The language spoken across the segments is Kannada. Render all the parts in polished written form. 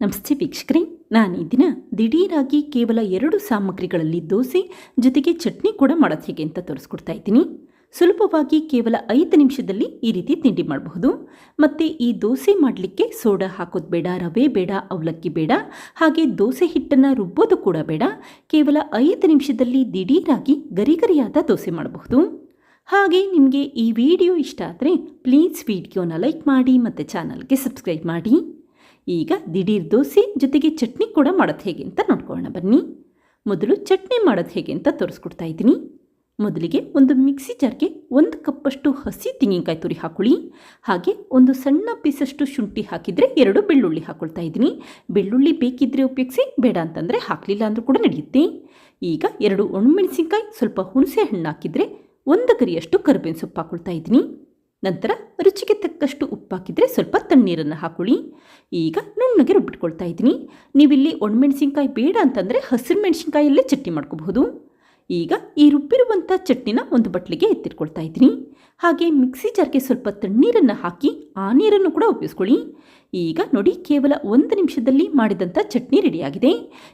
ನಮಸ್ತೆ ವೀಕ್ಷಕರೇ, ನಾನು ಈ ದಿನ ದಿಢೀರಾಗಿ ಕೇವಲ 2 ಸಾಮಗ್ರಿಗಳಲ್ಲಿ ದೋಸೆ ಜೊತೆಗೆ ಚಟ್ನಿ ಕೂಡ ಮಾಡೋದು ಹೇಗೆ ಅಂತ ತೋರಿಸ್ಕೊಡ್ತಾ ಇದ್ದೀನಿ. ಸುಲಭವಾಗಿ ಕೇವಲ 5 ನಿಮಿಷದಲ್ಲಿ ಈ ರೀತಿ ತಿಂಡಿ ಮಾಡಬಹುದು. ಮತ್ತು ಈ ದೋಸೆ ಮಾಡಲಿಕ್ಕೆ ಸೋಡಾ ಹಾಕೋದು ಬೇಡ, ರವೆ ಬೇಡ, ಅವಲಕ್ಕಿ ಬೇಡ, ಹಾಗೆ ದೋಸೆ ಹಿಟ್ಟನ್ನು ರುಬ್ಬೋದು ಕೂಡ ಬೇಡ. ಕೇವಲ 5 ನಿಮಿಷದಲ್ಲಿ ದಿಢೀರಾಗಿ ಗರಿಗರಿಯಾದ ದೋಸೆ ಮಾಡಬಹುದು. ಹಾಗೆ ನಿಮಗೆ ಈ ವಿಡಿಯೋ ಇಷ್ಟ ಆದರೆ ಪ್ಲೀಸ್ ವಿಡಿಯೋನ ಲೈಕ್ ಮಾಡಿ ಮತ್ತು ಚಾನಲ್ಗೆ ಸಬ್ಸ್ಕ್ರೈಬ್ ಮಾಡಿ. ಈಗ ದಿಢೀರ್ ದೋಸೆ ಜೊತೆಗೆ ಚಟ್ನಿ ಕೂಡ ಮಾಡೋದು ಹೇಗೆ ಅಂತ ನೋಡ್ಕೊಳ್ಳೋಣ ಬನ್ನಿ. ಮೊದಲು ಚಟ್ನಿ ಮಾಡೋದು ಹೇಗೆ ಅಂತ ತೋರಿಸ್ಕೊಡ್ತಾ ಇದ್ದೀನಿ. ಮೊದಲಿಗೆ ಒಂದು ಮಿಕ್ಸಿ ಜಾರ್ಗೆ 1 ಕಪ್ಪಷ್ಟು ಹಸಿ ತೆಂಗಿನಕಾಯಿ ತುರಿ ಹಾಕೊಳ್ಳಿ. ಹಾಗೆ ಒಂದು ಸಣ್ಣ ಪೀಸಷ್ಟು ಶುಂಠಿ ಹಾಕಿದರೆ 2 ಬೆಳ್ಳುಳ್ಳಿ ಹಾಕ್ಕೊಳ್ತಾ ಇದ್ದೀನಿ. ಬೆಳ್ಳುಳ್ಳಿ ಬೇಕಿದ್ದರೆ ಉಪಯೋಗಿಸಿ, ಬೇಡ ಅಂತಂದರೆ ಹಾಕಲಿಲ್ಲ ಅಂದರೂ ಕೂಡ ನಡೆಯುತ್ತೆ. ಈಗ 2 ಒಣಮೆಣಸಿನ್ಕಾಯಿ, ಸ್ವಲ್ಪ ಹುಣಸೆ ಹಣ್ಣು ಹಾಕಿದರೆ 1 ಗರಿಯಷ್ಟು ಕರಿಬೇವಿನ ಸೊಪ್ಪು ಹಾಕ್ಕೊಳ್ತಾ ಇದ್ದೀನಿ. ನಂತರ ರುಚಿಗೆ ತಕ್ಕಷ್ಟು ಉಪ್ಪು ಹಾಕಿದರೆ ಸ್ವಲ್ಪ ತಣ್ಣೀರನ್ನು ಹಾಕೊಳ್ಳಿ. ಈಗ ನುಣ್ಣಗೆ ರುಬ್ಬಿಟ್ಕೊಳ್ತಾ ಇದ್ದೀನಿ. ನೀವಿಲ್ಲಿ ಒಣಮೆಣಸಿನ್ಕಾಯಿ ಬೇಡ ಅಂತಂದರೆ ಹಸಿರು ಮೆಣಸಿನ್ಕಾಯಲ್ಲೇ ಚಟ್ನಿ ಮಾಡ್ಕೋಬಹುದು. ಈಗ ಈ ರುಬ್ಬಿರುವಂಥ ಚಟ್ನಿನ ಒಂದು ಬಟ್ಲಿಗೆ ಎತ್ತಿಟ್ಕೊಳ್ತಾ ಇದ್ದೀನಿ. ಹಾಗೆ ಮಿಕ್ಸಿ ಜಾರ್ಗೆ ಸ್ವಲ್ಪ ತಣ್ಣೀರನ್ನು ಹಾಕಿ ಆ ನೀರನ್ನು ಕೂಡ ಉಪಯೋಗಿಸ್ಕೊಳ್ಳಿ. ಈಗ ನೋಡಿ, ಕೇವಲ 1 ನಿಮಿಷದಲ್ಲಿ ಮಾಡಿದಂಥ ಚಟ್ನಿ ರೆಡಿಯಾಗಿದೆ.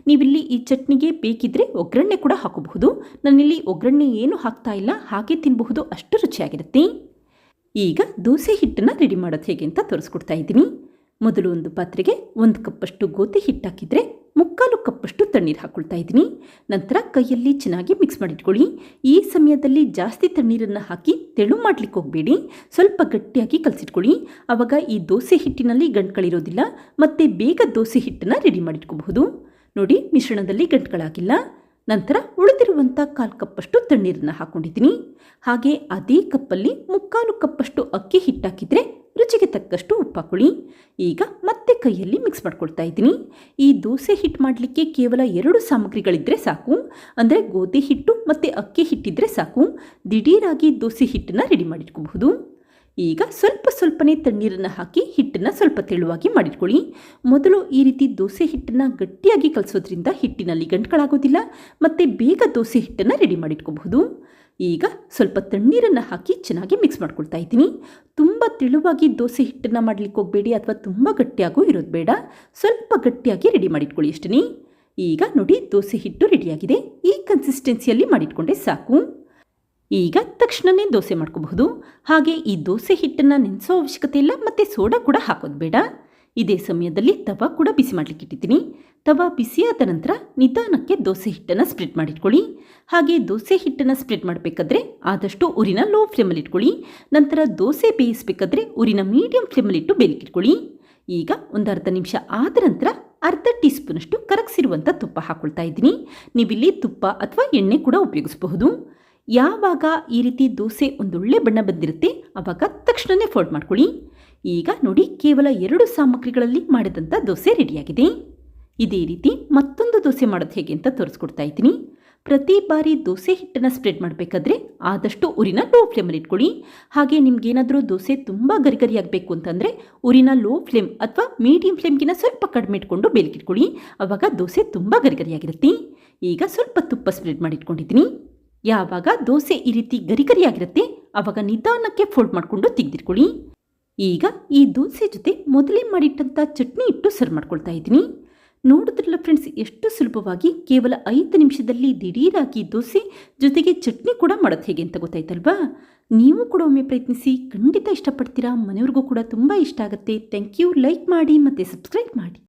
ನೀವಿಲ್ಲಿ ಈ ಚಟ್ನಿಗೆ ಬೇಕಿದ್ದರೆ ಒಗ್ಗರಣೆ ಕೂಡ ಹಾಕೋಬಹುದು. ನಾನಿಲ್ಲಿ ಒಗ್ಗರಣೆ ಏನು ಹಾಕ್ತಾ ಇಲ್ಲ, ಹಾಗೆ ತಿನ್ನಬಹುದು, ಅಷ್ಟು ರುಚಿಯಾಗಿರುತ್ತೆ. ಈಗ ದೋಸೆ ಹಿಟ್ಟನ್ನು ರೆಡಿ ಮಾಡೋದು ಹೇಗೆ ಅಂತ ತೋರಿಸ್ಕೊಡ್ತಾ ಇದ್ದೀನಿ. ಮೊದಲು ಒಂದು ಪಾತ್ರೆಗೆ 1 ಕಪ್ಪಷ್ಟು ಗೋಧಿ ಹಿಟ್ಟು ಹಾಕಿದರೆ 3/4 ಕಪ್ಪಷ್ಟು ತಣ್ಣೀರು ಹಾಕ್ಕೊಳ್ತಾ ಇದ್ದೀನಿ. ನಂತರ ಕೈಯಲ್ಲಿ ಚೆನ್ನಾಗಿ ಮಿಕ್ಸ್ ಮಾಡಿಟ್ಕೊಳ್ಳಿ. ಈ ಸಮಯದಲ್ಲಿ ಜಾಸ್ತಿ ತಣ್ಣೀರನ್ನು ಹಾಕಿ ತೆಳು ಮಾಡಲಿಕ್ಕೆ ಹೋಗಬೇಡಿ, ಸ್ವಲ್ಪ ಗಟ್ಟಿಯಾಗಿ ಕಲಸಿಟ್ಕೊಳ್ಳಿ. ಆವಾಗ ಈ ದೋಸೆ ಹಿಟ್ಟಿನಲ್ಲಿ ಗಂಟುಗಳಿರೋದಿಲ್ಲ ಮತ್ತು ಬೇಗ ದೋಸೆ ಹಿಟ್ಟನ್ನು ರೆಡಿ ಮಾಡಿಟ್ಕೋಬಹುದು. ನೋಡಿ, ಮಿಶ್ರಣದಲ್ಲಿ ಗಂಟುಗಳಾಗಿಲ್ಲ. ನಂತರ ಉಳಿದಿರುವಂಥ 1/4 ಕಪ್ಪಷ್ಟು ತಣ್ಣೀರನ್ನು ಹಾಕ್ಕೊಂಡಿದ್ದೀನಿ. ಹಾಗೆ ಅದೇ ಕಪ್ಪಲ್ಲಿ 3/4 ಕಪ್ಪಷ್ಟು ಅಕ್ಕಿ ಹಿಟ್ಟು ಹಾಕಿದರೆ ರುಚಿಗೆ ತಕ್ಕಷ್ಟು ಉಪ್ಪು ಹಾಕೊಳ್ಳಿ. ಈಗ ಮತ್ತೆ ಕೈಯಲ್ಲಿ ಮಿಕ್ಸ್ ಮಾಡ್ಕೊಳ್ತಾ ಇದ್ದೀನಿ. ಈ ದೋಸೆ ಹಿಟ್ಟು ಮಾಡಲಿಕ್ಕೆ ಕೇವಲ 2 ಸಾಮಗ್ರಿಗಳಿದ್ದರೆ ಸಾಕು, ಅಂದರೆ ಗೋಧಿ ಹಿಟ್ಟು ಮತ್ತು ಅಕ್ಕಿ ಹಿಟ್ಟಿದ್ರೆ ಸಾಕು. ದಿಢೀರಾಗಿ ದೋಸೆ ಹಿಟ್ಟನ್ನು ರೆಡಿ ಮಾಡಿಟ್ಕೋಬಹುದು. ಈಗ ಸ್ವಲ್ಪನೇ ತಣ್ಣೀರನ್ನು ಹಾಕಿ ಹಿಟ್ಟನ್ನು ಸ್ವಲ್ಪ ತೆಳುವಾಗಿ ಮಾಡಿಟ್ಕೊಳ್ಳಿ. ಮೊದಲು ಈ ರೀತಿ ದೋಸೆ ಹಿಟ್ಟನ್ನು ಗಟ್ಟಿಯಾಗಿ ಕಲಸೋದ್ರಿಂದ ಹಿಟ್ಟಿನಲ್ಲಿ ಗಂಟುಗಳಾಗೋದಿಲ್ಲ ಮತ್ತು ಬೇಗ ದೋಸೆ ಹಿಟ್ಟನ್ನು ರೆಡಿ ಮಾಡಿಟ್ಕೋಬಹುದು. ಈಗ ಸ್ವಲ್ಪ ತಣ್ಣೀರನ್ನು ಹಾಕಿ ಚೆನ್ನಾಗಿ ಮಿಕ್ಸ್ ಮಾಡ್ಕೊಳ್ತಾ ಇದ್ದೀನಿ. ತುಂಬ ತೆಳುವಾಗಿ ದೋಸೆ ಹಿಟ್ಟನ್ನು ಮಾಡಲಿಕ್ಕೆ ಹೋಗಬೇಡಿ, ಅಥವಾ ತುಂಬ ಗಟ್ಟಿಯಾಗೂ ಇರೋದು ಬೇಡ, ಸ್ವಲ್ಪ ಗಟ್ಟಿಯಾಗಿ ರೆಡಿ ಮಾಡಿಟ್ಕೊಳ್ಳಿ ಅಷ್ಟೇ. ಈಗ ನೋಡಿ, ದೋಸೆ ಹಿಟ್ಟು ರೆಡಿಯಾಗಿದೆ. ಈ ಕನ್ಸಿಸ್ಟೆನ್ಸಿಯಲ್ಲಿ ಮಾಡಿಟ್ಕೊಂಡೆ ಸಾಕು. ಈಗ ತಕ್ಷಣವೇ ದೋಸೆ ಮಾಡ್ಕೋಬಹುದು. ಹಾಗೆ ಈ ದೋಸೆ ಹಿಟ್ಟನ್ನು ನೆನೆಸೋ ಅವಶ್ಯಕತೆ ಇಲ್ಲ ಮತ್ತು ಸೋಡಾ ಕೂಡ ಹಾಕೋದು ಬೇಡ. ಇದೇ ಸಮಯದಲ್ಲಿ ತವಾ ಕೂಡ ಬಿಸಿ ಮಾಡಲಿಕ್ಕೆ ಇಟ್ಟಿದ್ದೀನಿ. ತವಾ ಬಿಸಿಯಾದ ನಂತರ ನಿಧಾನಕ್ಕೆ ದೋಸೆ ಹಿಟ್ಟನ್ನು ಸ್ಪ್ರೆಡ್ ಮಾಡಿಟ್ಕೊಳ್ಳಿ. ಹಾಗೆ ದೋಸೆ ಹಿಟ್ಟನ್ನು ಸ್ಪ್ರೆಡ್ ಮಾಡಬೇಕಾದ್ರೆ ಆದಷ್ಟು ಉರಿನ ಲೋ ಫ್ಲೇಮಲ್ಲಿ ಇಟ್ಕೊಳ್ಳಿ. ನಂತರ ದೋಸೆ ಬೇಯಿಸಬೇಕಾದ್ರೆ ಉರಿನ ಮೀಡಿಯಂ ಫ್ಲೇಮಲ್ಲಿಟ್ಟು ಬೇಯಲಿಕ್ಕಿಟ್ಕೊಳ್ಳಿ. ಈಗ ಒಂದು ಅರ್ಧ ನಿಮಿಷ ಆದ ನಂತರ ಅರ್ಧ ಟೀ ಸ್ಪೂನಷ್ಟು ಕರಗಿಸಿರುವಂಥ ತುಪ್ಪ ಹಾಕ್ಕೊಳ್ತಾ ಇದ್ದೀನಿ. ನೀವಿಲ್ಲಿ ತುಪ್ಪ ಅಥವಾ ಎಣ್ಣೆ ಕೂಡ ಉಪಯೋಗಿಸಬಹುದು. ಯಾವಾಗ ಈ ರೀತಿ ದೋಸೆ ಒಂದೊಳ್ಳೆ ಬಣ್ಣ ಬಂದಿರುತ್ತೆ ಆವಾಗ ತಕ್ಷಣವೇ ಫೋಲ್ಡ್ ಮಾಡ್ಕೊಳ್ಳಿ. ಈಗ ನೋಡಿ, ಕೇವಲ 2 ಸಾಮಗ್ರಿಗಳಲ್ಲಿ ಮಾಡಿದಂಥ ದೋಸೆ ರೆಡಿಯಾಗಿದೆ. ಇದೇ ರೀತಿ ಮತ್ತೊಂದು ದೋಸೆ ಮಾಡೋದು ಹೇಗೆ ಅಂತ ತೋರಿಸ್ಕೊಡ್ತಾ ಇದ್ದೀನಿ. ಪ್ರತಿ ಬಾರಿ ದೋಸೆ ಹಿಟ್ಟನ್ನು ಸ್ಪ್ರೆಡ್ ಮಾಡಬೇಕಾದ್ರೆ ಆದಷ್ಟು ಉರಿನ ಲೋ ಫ್ಲೇಮಲ್ಲಿ ಇಟ್ಕೊಳ್ಳಿ. ಹಾಗೆ ನಿಮ್ಗೇನಾದರೂ ದೋಸೆ ತುಂಬ ಗರಿಗರಿಯಾಗಬೇಕು ಅಂತಂದರೆ ಉರಿನ ಲೋ ಫ್ಲೇಮ್ ಅಥವಾ ಮೀಡಿಯಂ ಫ್ಲೇಮ್ಗಿನ ಸ್ವಲ್ಪ ಕಡಿಮೆ ಇಟ್ಕೊಂಡು ಬೇಲಿಕಿಟ್ಕೊಳ್ಳಿ. ಆವಾಗ ದೋಸೆ ತುಂಬ ಗರಿಗರಿಯಾಗಿರುತ್ತೆ. ಈಗ ಸ್ವಲ್ಪ ತುಪ್ಪ ಸ್ಪ್ರೆಡ್ ಮಾಡಿಟ್ಕೊಂಡಿದ್ದೀನಿ. ಯಾವಾಗ ದೋಸೆ ಈ ರೀತಿ ಗರಿಗರಿಯಾಗಿರುತ್ತೆ ಆವಾಗ ನಿಧಾನಕ್ಕೆ ಫೋಲ್ಡ್ ಮಾಡಿಕೊಂಡು ತೆಗೆದಿಟ್ಕೊಳ್ಳಿ. ಈಗ ಈ ದೋಸೆ ಜೊತೆ ಮೊದಲೇ ಮಾಡಿಟ್ಟಂಥ ಚಟ್ನಿ ಇಟ್ಟು ಸರ್ವ್ ಮಾಡ್ಕೊಳ್ತಾ ಇದ್ದೀನಿ. ನೋಡಿದ್ರಲ್ಲ ಫ್ರೆಂಡ್ಸ್, ಎಷ್ಟು ಸುಲಭವಾಗಿ ಕೇವಲ 5 ನಿಮಿಷದಲ್ಲಿ ದಿಢೀರಾಗಿ ದೋಸೆ ಜೊತೆಗೆ ಚಟ್ನಿ ಕೂಡ ಮಾಡೋದು ಹೇಗೆ ಅಂತ ಗೊತ್ತಾಯ್ತಲ್ವಾ? ನೀವು ಕೂಡ ಒಮ್ಮೆ ಪ್ರಯತ್ನಿಸಿ, ಖಂಡಿತ ಇಷ್ಟಪಡ್ತೀರಾ. ಮನೆಯವ್ರಿಗೂ ಕೂಡ ತುಂಬ ಇಷ್ಟ ಆಗುತ್ತೆ. Thank you. ಲೈಕ್ ಮಾಡಿ ಮತ್ತು ಸಬ್ಸ್ಕ್ರೈಬ್ ಮಾಡಿ.